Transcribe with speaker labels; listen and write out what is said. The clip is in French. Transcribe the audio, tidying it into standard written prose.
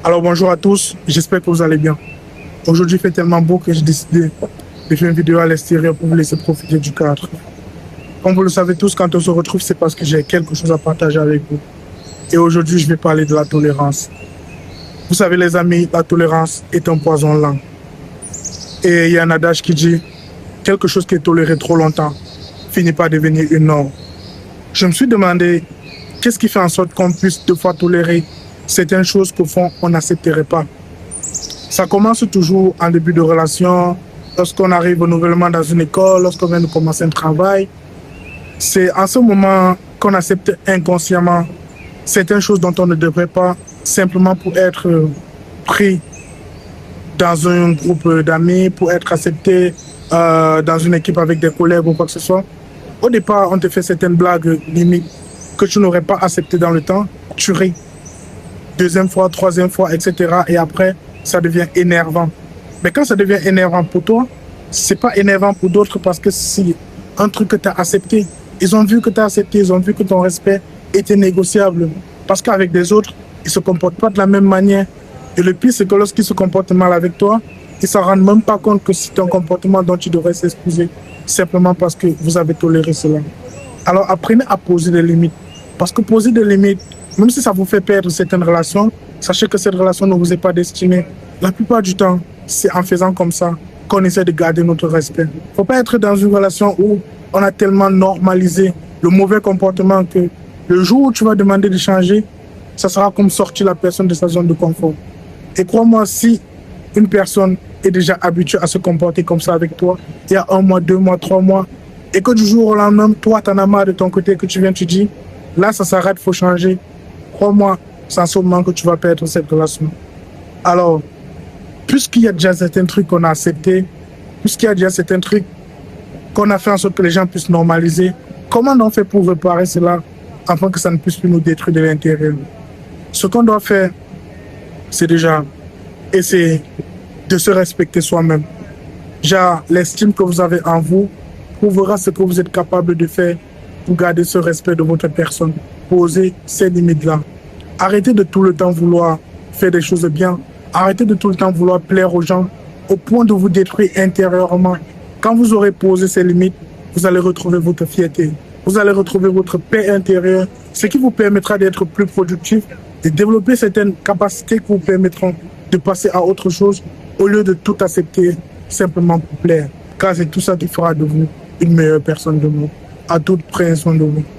Speaker 1: Alors bonjour à tous, j'espère que vous allez bien. Aujourd'hui il fait tellement beau que j'ai décidé de faire une vidéo à l'extérieur pour vous laisser profiter du cadre. Comme vous le savez tous, quand on se retrouve, c'est parce que j'ai quelque chose à partager avec vous. Et aujourd'hui, je vais parler de la tolérance. Vous savez les amis, la tolérance est un poison lent. Et il y a un adage qui dit, quelque chose qui est toléré trop longtemps finit par devenir une norme. Je me suis demandé, qu'est-ce qui fait en sorte qu'on puisse deux fois tolérer certaines choses qu'au fond, on n'accepterait pas. Ça commence toujours en début de relation, lorsqu'on arrive nouvellement dans une école, lorsqu'on vient de commencer un travail. C'est en ce moment qu'on accepte inconsciemment certaines choses dont on ne devrait pas, simplement pour être pris dans un groupe d'amis, pour être accepté dans une équipe avec des collègues ou quoi que ce soit. Au départ, on te fait certaines blagues limites que tu n'aurais pas acceptées dans le temps, tu ris. Deuxième fois, troisième fois, etc. Et après, ça devient énervant. Mais quand ça devient énervant pour toi, c'est pas énervant pour d'autres parce que c'est un truc que tu as accepté. Ils ont vu que tu as accepté, ils ont vu que ton respect était négociable. Parce qu'avec des autres, ils ne se comportent pas de la même manière. Et le pire, c'est que lorsqu'ils se comportent mal avec toi, ils ne s'en rendent même pas compte que c'est un comportement dont tu devrais s'excuser, simplement parce que vous avez toléré cela. Alors apprenez à poser des limites. Parce que poser des limites, même si ça vous fait perdre certaines relations, sachez que cette relation ne vous est pas destinée. La plupart du temps, c'est en faisant comme ça qu'on essaie de garder notre respect. Il ne faut pas être dans une relation où on a tellement normalisé le mauvais comportement que le jour où tu vas demander de changer, ça sera comme sortir la personne de sa zone de confort. Et crois-moi, si une personne est déjà habituée à se comporter comme ça avec toi, il y a 1 mois, 2 mois, 3 mois, et que du jour au lendemain, toi, tu en as marre de ton côté, que tu viens, tu dis, là, ça s'arrête, il faut changer. Crois-moi, c'est en ce moment que tu vas perdre cette relation. Alors, puisqu'il y a déjà certains trucs qu'on a acceptés, puisqu'il y a déjà certains trucs qu'on a fait en sorte que les gens puissent normaliser, comment on fait pour réparer cela afin que ça ne puisse plus nous détruire de l'intérieur? Ce qu'on doit faire, c'est déjà essayer de se respecter soi-même. Genre, l'estime que vous avez en vous prouvera ce que vous êtes capable de faire pour garder ce respect de votre personne. Posez ces limites-là. Arrêtez de tout le temps vouloir faire des choses bien. Arrêtez de tout le temps vouloir plaire aux gens au point de vous détruire intérieurement. Quand vous aurez posé ces limites, vous allez retrouver votre fierté. Vous allez retrouver votre paix intérieure, ce qui vous permettra d'être plus productif, de développer certaines capacités qui vous permettront de passer à autre chose au lieu de tout accepter simplement pour plaire. Car c'est tout ça qui fera de vous une meilleure personne de vous. À toute, prenez soin de vous.